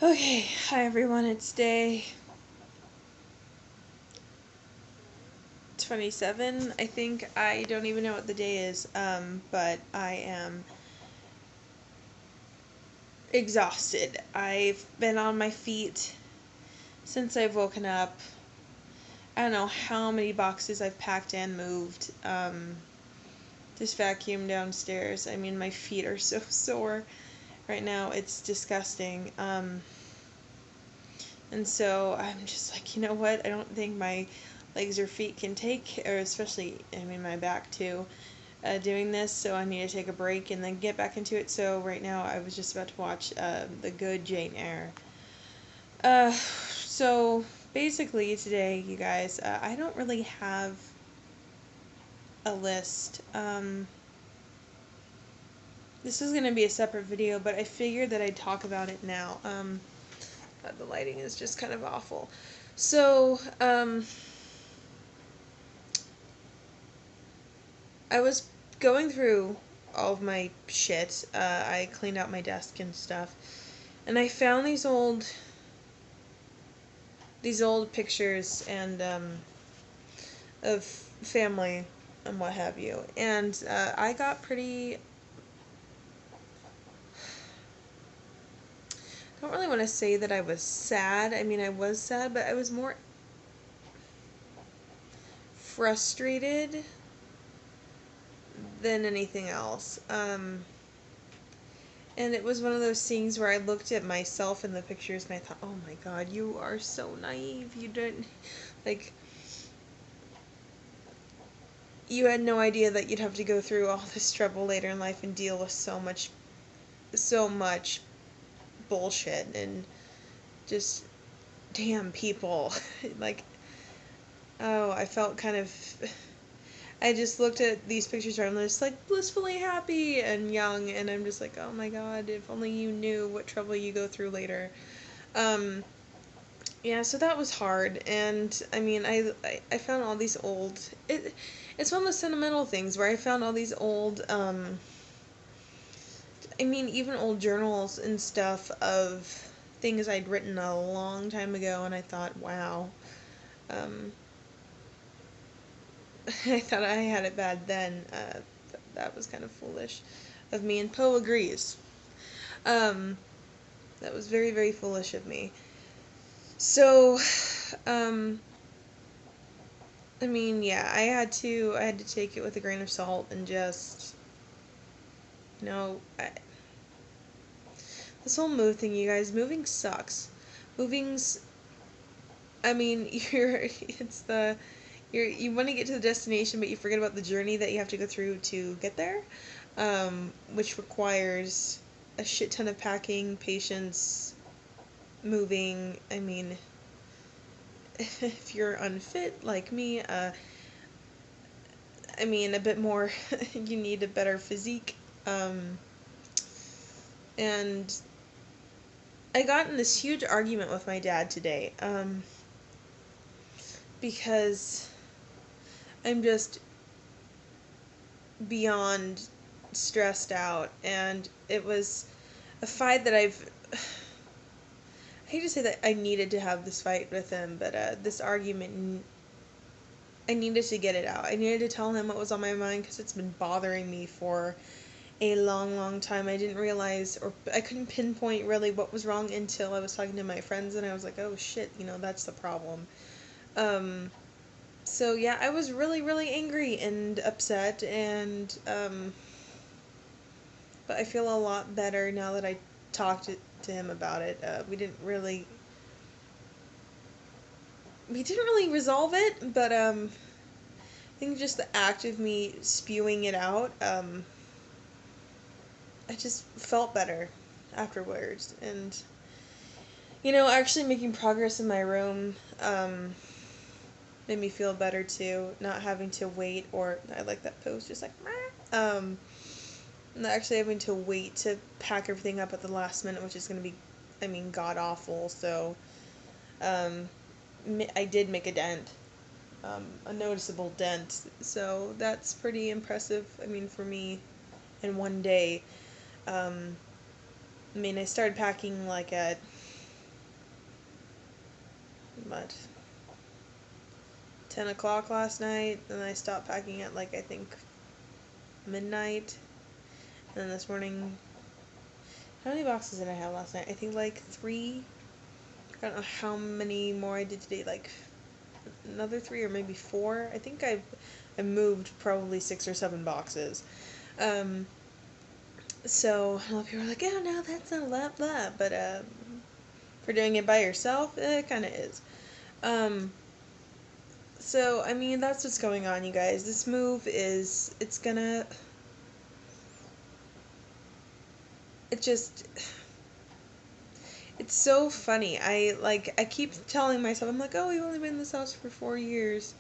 Okay, hi everyone, it's day 27, I think. I don't even know what the day is, but I am exhausted. I've been on my feet since I've woken up. I don't know how many boxes I've packed and moved. This vacuum downstairs. I mean, my feet are so sore right now. It's disgusting. And so I'm just like, you know what? I don't think my legs or feet can take, or especially, I mean, my back too, doing this. So I need to take a break and then get back into it. So right now I was just about to watch The Good Jane Eyre. So basically today, you guys, I don't really have a list. This is going to be a separate video, but I figured that I'd talk about it now. The lighting is just kind of awful. So, I was going through all of my shit. I cleaned out my desk and stuff, and I found these old pictures and of family and what have you. And I got pretty. I don't really want to say that I was sad. I mean, I was sad, but I was more frustrated than anything else. And it was one of those things where I looked at myself in the pictures and I thought, oh my god, you are so naive. You didn't, like, you had no idea that you'd have to go through all this trouble later in life and deal with so much bullshit and just damn people. Like, oh, I felt kind of. I just looked at these pictures where I'm just like blissfully happy and young, and I'm just like, oh my god, if only you knew what trouble you go through later. Um, yeah, so that was hard, and I mean, I found all these old. It's one of the sentimental things where I found all these old. I mean, even old journals and stuff of things I'd written a long time ago, and I thought, wow. Um, I thought I had it bad then. That was kind of foolish of me, and Poe agrees. Um, that was very, very foolish of me. So, um, I mean, yeah, I had to take it with a grain of salt and just, you know, this whole move thing, you guys, moving sucks. Moving's, I mean, you want to get to the destination, but you forget about the journey that you have to go through to get there, which requires a shit ton of packing, patience, moving. I mean, if you're unfit like me, I mean, a bit more, you need a better physique. Um, and I got in this huge argument with my dad today, because I'm just beyond stressed out, and it was a fight that I hate to say that I needed to have this fight with him, but this argument, I needed to get it out. I needed to tell him what was on my mind because it's been bothering me for a long, long time. I didn't realize, or I couldn't pinpoint really what was wrong until I was talking to my friends, and I was like, oh shit, that's the problem. Um, so yeah, I was really, really angry and upset, and but I feel a lot better now that I talked to him about it. We didn't really resolve it, but I think just the act of me spewing it out, I just felt better afterwards, and actually making progress in my room made me feel better too. Not having to wait, or I like that pose, just like not actually having to wait to pack everything up at the last minute, which is going to be, I mean, god awful. So um, I did make a dent, a noticeable dent. So that's pretty impressive. I mean, for me, in one day. I mean, I started packing like at what, 10 o'clock last night, and I stopped packing at, like, I think midnight, and then this morning, how many boxes did I have last night? I think, like, 3. I don't know how many more I did today, like, another 3 or maybe 4. I think I moved probably 6 or 7 boxes. So a lot of people are like, oh no, that's not a lot, blah, but for doing it by yourself, it kind of is. So I mean, that's what's going on, you guys. This move is, it's just, it's so funny. I keep telling myself, I'm like, oh, we've only been in this house for 4 years,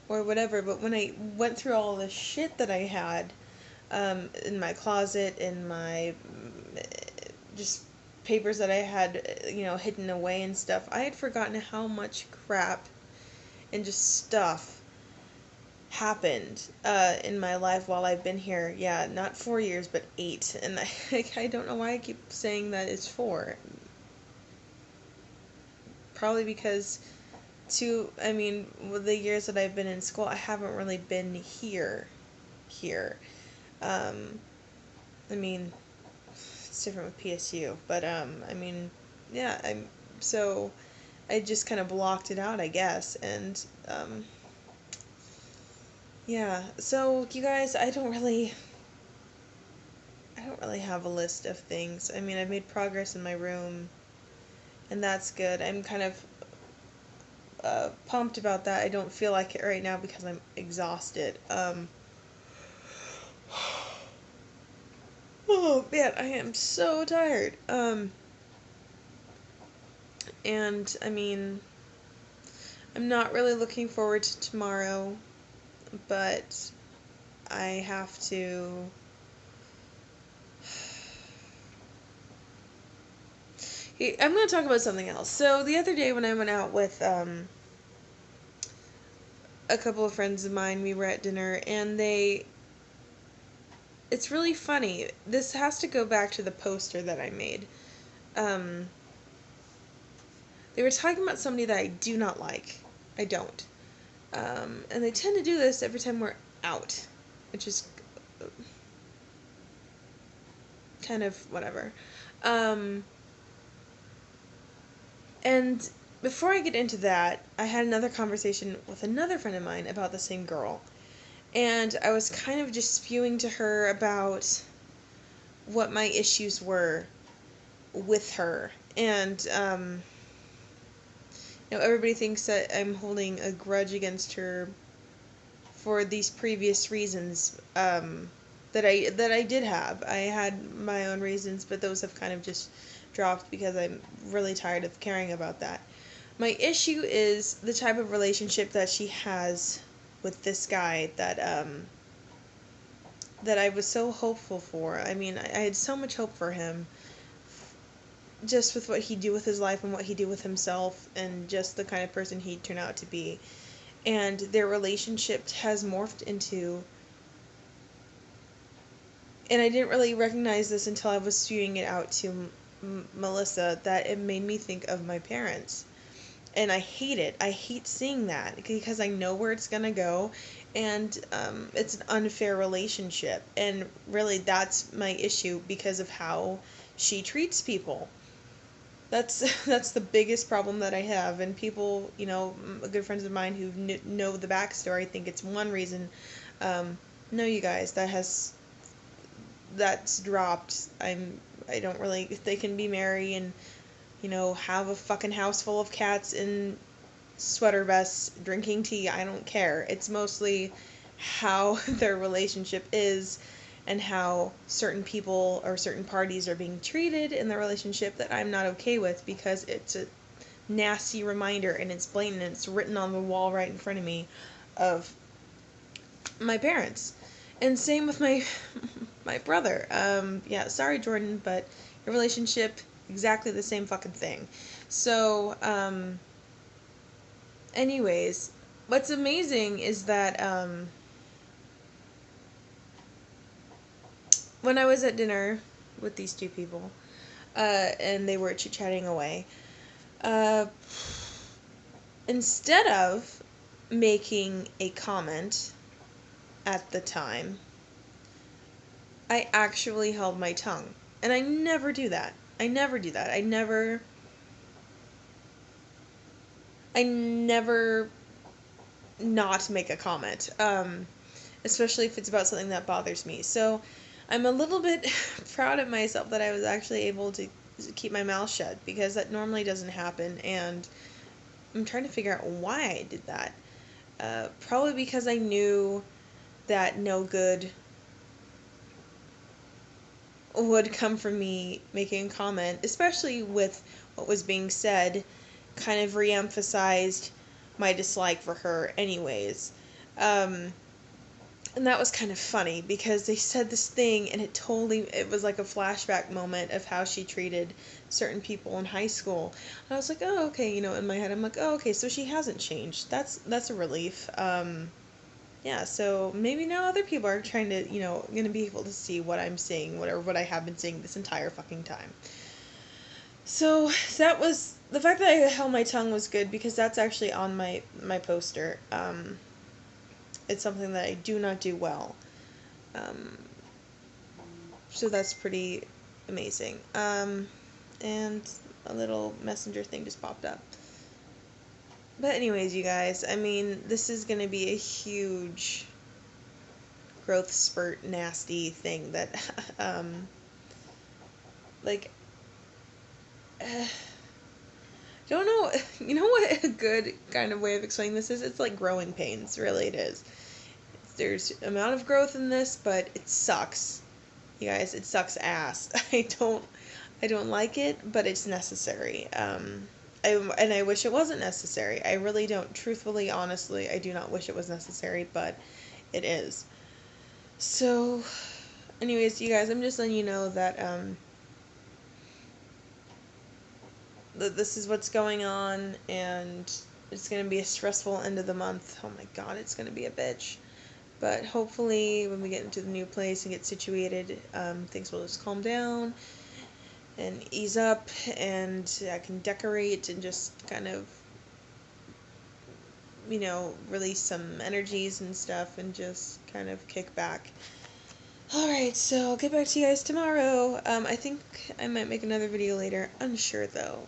or whatever, but when I went through all the shit that I had, in my closet, in my, just papers that I had, hidden away and stuff, I had forgotten how much crap and just stuff happened, in my life while I've been here. Yeah, not 4 years, but 8, and I don't know why I keep saying that it's 4. Probably because with the years that I've been in school, I haven't really been here. Um, I mean, it's different with PSU, but, yeah, so I just kind of blocked it out, I guess, and, yeah, so, you guys, I don't really have a list of things. I mean, I've made progress in my room, and that's good. I'm kind of, pumped about that. I don't feel like it right now because I'm exhausted. Oh man, I am so tired. And I mean, I'm not really looking forward to tomorrow, but I have to. Hey, I'm going to talk about something else. So the other day when I went out with a couple of friends of mine, we were at dinner, and it's really funny. This has to go back to the poster that I made. They were talking about somebody that I do not like. I don't. And they tend to do this every time we're out, which is kind of whatever. And before I get into that, I had another conversation with another friend of mine about the same girl. And I was kind of just spewing to her about what my issues were with her. And, everybody thinks that I'm holding a grudge against her for these previous reasons, that I did have. I had my own reasons, but those have kind of just dropped because I'm really tired of caring about that. My issue is the type of relationship that she has with this guy that I was so hopeful for. I mean, I had so much hope for him, just with what he'd do with his life and what he'd do with himself, and just the kind of person he'd turn out to be. And their relationship has morphed into, and I didn't really recognize this until I was spewing it out to Melissa, that it made me think of my parents. And I hate it. I hate seeing that because I know where it's gonna go, and it's an unfair relationship. And really, that's my issue because of how she treats people. That's the biggest problem that I have. And people, good friends of mine who know the backstory think it's one reason. No, you guys, that's dropped. I don't really. They can be merry and have a fucking house full of cats in sweater vests drinking tea. I don't care. It's mostly how their relationship is and how certain people or certain parties are being treated in the relationship that I'm not okay with, because it's a nasty reminder, and it's blatant, and it's written on the wall right in front of me, of my parents. And same with my brother. Yeah, sorry Jordan, but your relationship, exactly the same fucking thing. So, anyways, what's amazing is that, when I was at dinner with these two people, and they were chit-chatting away, instead of making a comment at the time, I actually held my tongue. And I never do that. I never do that. I never not make a comment. Especially if it's about something that bothers me. So I'm a little bit proud of myself that I was actually able to keep my mouth shut, because that normally doesn't happen, and I'm trying to figure out why I did that. Probably because I knew that no good would come from me making a comment, especially with what was being said, kind of re-emphasized my dislike for her anyways. Um, and that was kind of funny because they said this thing and it was like a flashback moment of how she treated certain people in high school. And I was like, oh, okay, in my head I'm like, oh, okay, so she hasn't changed. That's a relief. Yeah, so maybe now other people are trying to, gonna be able to see what I'm saying, whatever, what I have been saying this entire fucking time. So that was, the fact that I held my tongue was good, because that's actually on my poster. It's something that I do not do well. Um, so that's pretty amazing. And a little messenger thing just popped up. But anyways, you guys, I mean, this is gonna be a huge growth spurt nasty thing that like don't know. You know what a good kind of way of explaining this is? It's like growing pains, really it is. There's amount of growth in this, but it sucks. You guys, it sucks ass. I don't like it, but it's necessary. And I wish it wasn't necessary. I really don't. Truthfully, honestly, I do not wish it was necessary, but it is. So, anyways, you guys, I'm just letting you know that this is what's going on, and it's gonna be a stressful end of the month. Oh my god, it's gonna be a bitch. But hopefully, when we get into the new place and get situated, things will just calm down and ease up, and I can decorate and just kind of, release some energies and stuff and just kind of kick back. Alright, so I'll get back to you guys tomorrow. I think I might make another video later. Unsure though.